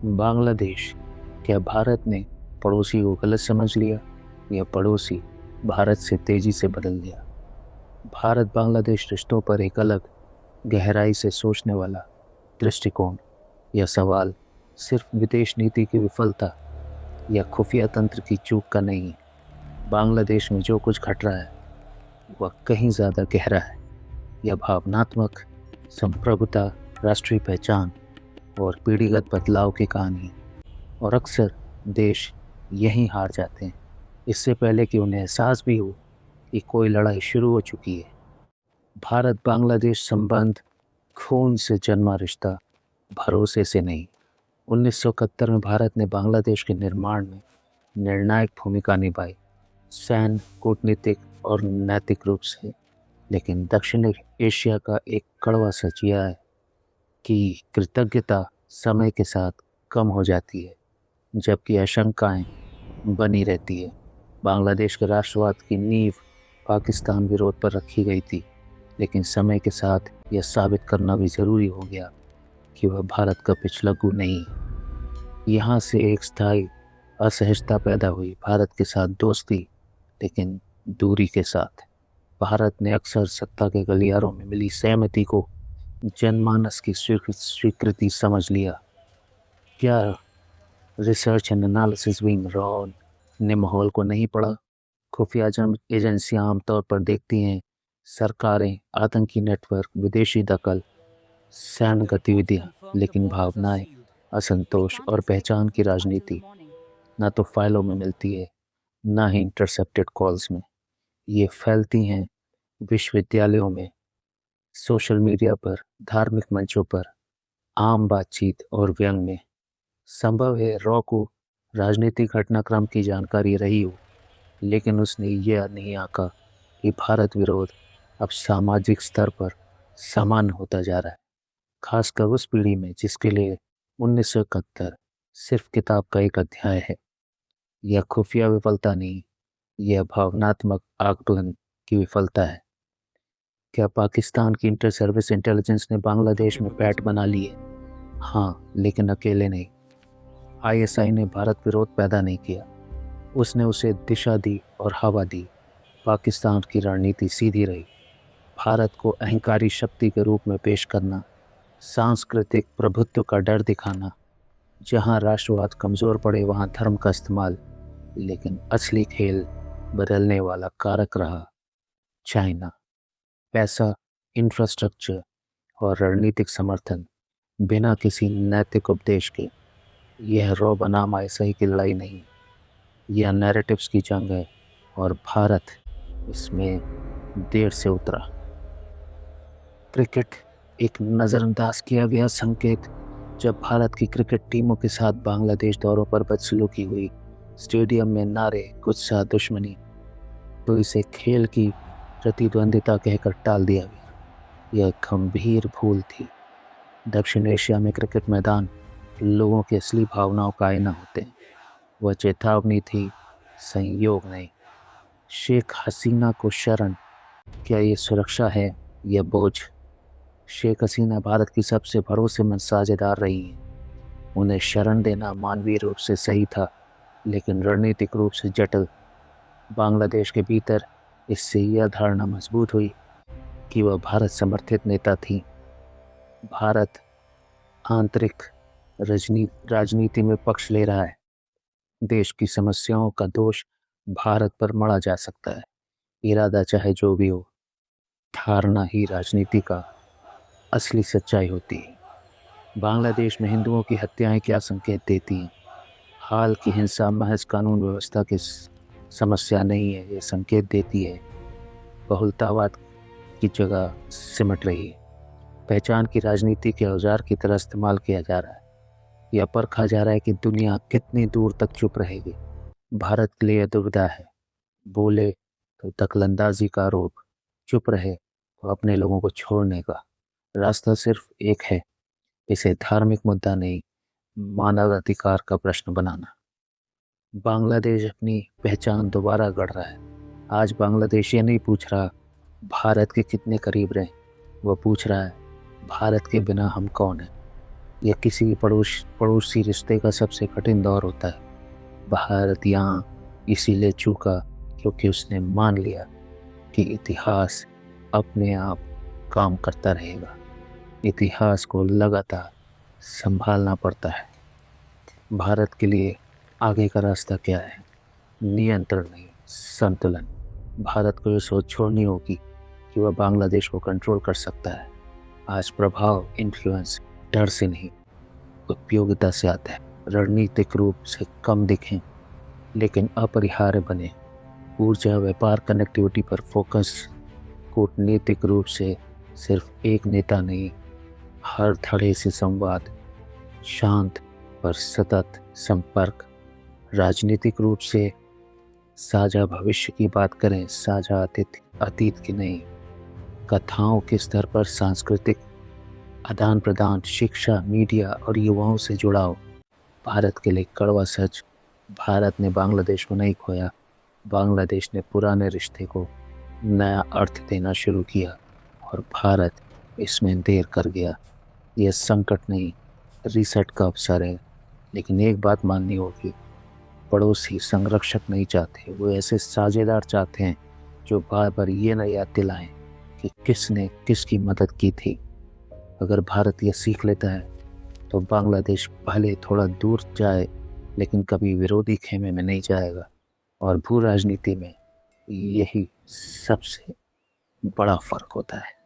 बांग्लादेश, क्या भारत ने पड़ोसी को गलत समझ लिया या पड़ोसी भारत से तेजी से बदल गया? भारत बांग्लादेश रिश्तों पर एक अलग गहराई से सोचने वाला दृष्टिकोण या सवाल सिर्फ विदेश नीति की विफलता या खुफिया तंत्र की चूक का नहीं है। बांग्लादेश में जो कुछ घट रहा है वह कहीं ज़्यादा गहरा है। यह भावनात्मक संप्रभुता, राष्ट्रीय पहचान और पीढ़ीगत बदलाव की कहानी है, और अक्सर देश यहीं हार जाते हैं इससे पहले कि उन्हें एहसास भी हो कि कोई लड़ाई शुरू हो चुकी है। भारत बांग्लादेश संबंध खून से जन्मा रिश्ता, भरोसे से नहीं। 1971 में भारत ने बांग्लादेश के निर्माण में निर्णायक भूमिका निभाई, सैन्य, कूटनीतिक और नैतिक रूप से। लेकिन दक्षिण एशिया का एक कड़वा सच यह है कि कृतज्ञता समय के साथ कम हो जाती है, जबकि आशंकाएं बनी रहती है। बांग्लादेश के राष्ट्रवाद की नींव पाकिस्तान विरोध पर रखी गई थी, लेकिन समय के साथ यह साबित करना भी ज़रूरी हो गया कि वह भारत का पिछलग्गू नहीं है। यहाँ से एक स्थायी असहजता पैदा हुई, भारत के साथ दोस्ती लेकिन दूरी के साथ। भारत ने अक्सर सत्ता के गलियारों में मिली सहमति को जनमानस की स्वीकृति समझ लिया। क्या research and analysis wing raw ने माहौल को नहीं पढ़ा? खुफिया एजेंसियां आमतौर पर देखती हैं सरकारें, आतंकी नेटवर्क, विदेशी दखल, सैन्य गतिविधियां, लेकिन भावनाएं, असंतोष और पहचान की राजनीति न तो फाइलों में मिलती है, न ही इंटरसेप्टेड कॉल्स में। ये फैलती हैं विश्वविद्यालयों में, सोशल मीडिया पर, धार्मिक मंचों पर, आम बातचीत और व्यंग में। संभव है रॉ को राजनीतिक घटनाक्रम की जानकारी रही हो, लेकिन उसने यह नहीं आंका कि भारत विरोध अब सामाजिक स्तर पर सामान्य होता जा रहा है, खासकर उस पीढ़ी में जिसके लिए 1971 सिर्फ किताब का एक अध्याय है। यह खुफिया विफलता नहीं, यह भावनात्मक आकलन की विफलता है। क्या पाकिस्तान की इंटर सर्विस इंटेलिजेंस ने बांग्लादेश में पैठ बना ली है? हाँ, लेकिन अकेले नहीं। आईएसआई ने भारत विरोध पैदा नहीं किया, उसने उसे दिशा दी और हवा दी। पाकिस्तान की रणनीति सीधी रही, भारत को अहंकारी शक्ति के रूप में पेश करना, सांस्कृतिक प्रभुत्व का डर दिखाना, जहां राष्ट्रवाद कमज़ोर पड़े वहां धर्म का इस्तेमाल। लेकिन असली खेल बदलने वाला कारक रहा चाइना। पैसा, इंफ्रास्ट्रक्चर और रणनीतिक समर्थन, बिना किसी नैतिक उपदेश के। यह रॉ बनाम आईएसआई की लड़ाई नहीं, यह नैरेटिव्स की जंग है, और भारत इसमें देर से उतरा। क्रिकेट, एक नज़रअंदाज किया गया संकेत। जब भारत की क्रिकेट टीमों के साथ बांग्लादेश दौरों पर बदसलूकी हुई, स्टेडियम में नारे, गुस्सा, दुश्मनी, तो इसे खेल की प्रतिद्वंदिता कहकर टाल दिया गया। यह गंभीर भूल थी। दक्षिण एशिया में क्रिकेट मैदान लोगों की असली भावनाओं का आईना होते हैं। वह चेतावनी थी, संयोग नहीं। शेख हसीना को शरण, क्या ये सुरक्षा है या बोझ? शेख हसीना भारत की सबसे भरोसेमंद साझेदार रही हैं। उन्हें शरण देना मानवीय रूप से सही था, लेकिन रणनीतिक रूप से जटिल। बांग्लादेश के भीतर इससे यह धारणा मजबूत हुई कि वह भारत समर्थित नेता थी। भारत आंतरिक राजनीति में पक्ष ले रहा है। देश की समस्याओं का दोष भारत पर मढ़ा जा सकता है, इरादा चाहे जो भी हो। धारणा ही राजनीति का असली सच्चाई होती है। बांग्लादेश में हिंदुओं की हत्याएं क्या संकेत देती हैं? हाल की हिंसा महज कानून व्यवस्था की समस्या नहीं है, ये संकेत देती है बहुलतावाद की जगह सिमट रही है। पहचान की राजनीति के औजार की तरह इस्तेमाल किया जा रहा है। यह परखा जा रहा है कि दुनिया कितनी दूर तक चुप रहेगी। भारत के लिए दुविधा है, बोले तो दखलंदाजी का आरोप, चुप रहे तो अपने लोगों को छोड़ने का। रास्ता सिर्फ एक है, इसे धार्मिक मुद्दा नहीं, मानवाधिकार का प्रश्न बनाना। बांग्लादेश अपनी पहचान दोबारा गढ़ रहा है। आज बांग्लादेश ये नहीं पूछ रहा भारत के कितने करीब रहे, वह पूछ रहा है भारत के बिना हम कौन हैं। यह किसी पड़ोसी रिश्ते का सबसे कठिन दौर होता है। भारत यहाँ इसीलिए चूका क्योंकि उसने मान लिया कि इतिहास अपने आप काम करता रहेगा। इतिहास को लगातार संभालना पड़ता है। भारत के लिए आगे का रास्ता क्या है? नियंत्रण नहीं, संतुलन। भारत को ये सोच छोड़नी होगी कि वह बांग्लादेश को कंट्रोल कर सकता है। आज प्रभाव, इन्फ्लुएंस डर से नहीं, उपयोगिता से आता है। रणनीतिक रूप से कम दिखें लेकिन अपरिहार्य बने। ऊर्जा, व्यापार, कनेक्टिविटी पर फोकस। कूटनीतिक रूप से सिर्फ एक नेता नहीं, हर धड़े से संवाद। शांत पर सतत संपर्क। राजनीतिक रूप से साझा भविष्य की बात करें, साझा अतीत की नहीं। कथाओं के स्तर पर सांस्कृतिक आदान प्रदान, शिक्षा, मीडिया और युवाओं से जुड़ाव। भारत के लिए कड़वा सच, भारत ने बांग्लादेश को नहीं खोया, बांग्लादेश ने पुराने रिश्ते को नया अर्थ देना शुरू किया और भारत इसमें देर कर गया। यह संकट नहीं, रीसेट का अवसर है। लेकिन एक बात माननी होगी, पड़ोसी संरक्षक नहीं चाहते, वो ऐसे साझेदार चाहते हैं जो बार बार ये न याद दिलाएं कि किसने किसकी मदद की थी। अगर भारत यह सीख लेता है तो बांग्लादेश भले थोड़ा दूर जाए लेकिन कभी विरोधी खेमे में नहीं जाएगा। और भू राजनीति में यही सबसे बड़ा फर्क होता है।